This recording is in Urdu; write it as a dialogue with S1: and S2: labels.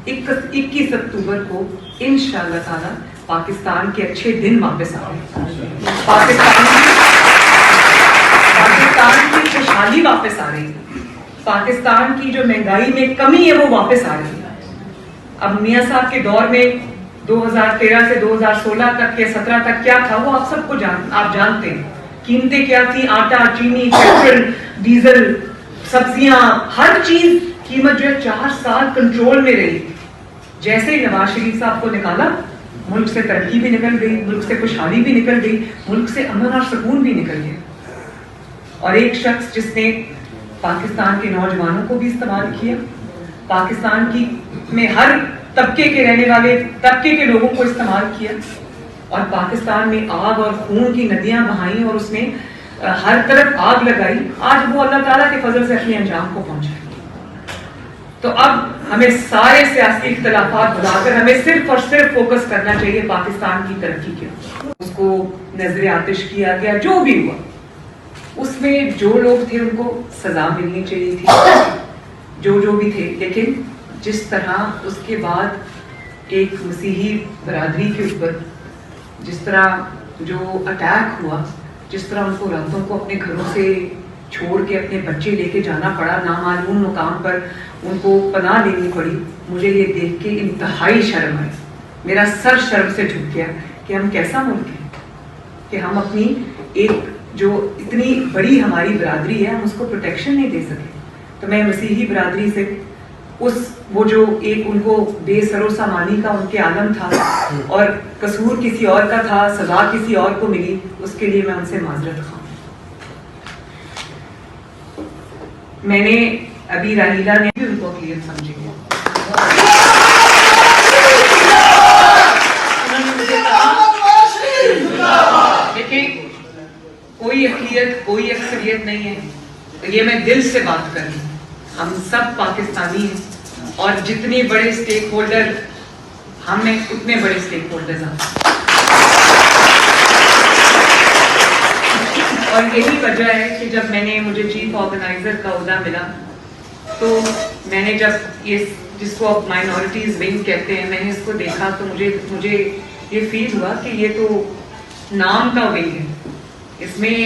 S1: 21 اکتوبر کو انشاءاللہ تعالی پاکستان کے اچھے دن واپس آ رہے ہیں، پاکستان کی خوشحالی واپس آ رہی ہے، پاکستان کی جو مہنگائی میں کمی ہے وہ واپس آ رہی ہے۔ اب میاں صاحب کے دور میں 2013 سے 2016 تک یا 17 تک کیا تھا وہ آپ سب کو آپ جانتے ہیں، قیمتیں کیا تھی، آٹا، چینی، پیٹرول، ڈیزل، سبزیاں، ہر چیز قیمت جو ہے 4 سال کنٹرول میں رہی۔ جیسے نواز شریف صاحب کو نکالا، ملک سے ترقی بھی نکل گئی، ملک سے خوشحالی بھی نکل گئی، ملک سے امن اور سکون بھی نکل گیا۔ اور ایک شخص جس نے پاکستان کے نوجوانوں کو بھی استعمال کیا، پاکستان کی میں ہر طبقے کے رہنے والے طبقے کے لوگوں کو استعمال کیا، اور پاکستان میں آگ اور خون کی ندیاں بہائیں اور اس نے ہر طرف آگ لگائی، آج وہ اللہ تعالیٰ کے فضل سے اپنے انجام کو پہنچا۔ تو اب ہمیں سارے سیاسی اختلافات بھلا کر ہمیں صرف اور صرف فوکس کرنا چاہیے پاکستان کی ترقی کے۔ اس کو نظر آتش کیا گیا، جو بھی ہوا اس میں جو لوگ تھے ان کو سزا ملنی چاہیے تھی، جو بھی تھے، لیکن جس طرح اس کے بعد ایک مسیحی برادری کے اوپر جس طرح جو اٹیک ہوا، جس طرح ان کو راتوں کو اپنے گھروں سے چھوڑ کے اپنے بچے لے کے جانا پڑا، نامعلوم مقام پر ان کو پناہ لینی پڑی، مجھے یہ دیکھ کے انتہائی شرم آئی، میرا سر شرم سے جھک گیا کہ ہم کیسا ملک ہے کہ ہم اپنی ایک جو اتنی بڑی ہماری برادری ہے ہم اس کو پروٹیکشن نہیں دے سکے۔ تو میں مسیحی برادری سے وہ جو ایک ان کو بے سر و سامانی کا ان کے عالم تھا اور قصور کسی اور کا تھا، سزا کسی اور کو ملی، اس کے لیے میں ان سے معذرت خواہ۔ میں نے ابھی راہیلہ نے بھی ان کو اقلیت سمجھی ہے، لیکن کوئی اقلیت کوئی اکثریت نہیں ہے، یہ میں دل سے بات کر رہی ہوں، ہم سب پاکستانی ہیں اور جتنے بڑے اسٹیک ہولڈر ہم ہیں اتنے بڑے اسٹیک ہولڈرز ہیں، اور یہی وجہ ہے کہ جب مجھے چیف آرگنائزر کا عہدہ ملا تو میں نے جب جس کو اب مائنورٹیز ونگ کہتے ہیں، میں نے اس کو دیکھا تو مجھے یہ فیل ہوا کہ یہ تو نام کا ونگ ہے، اس میں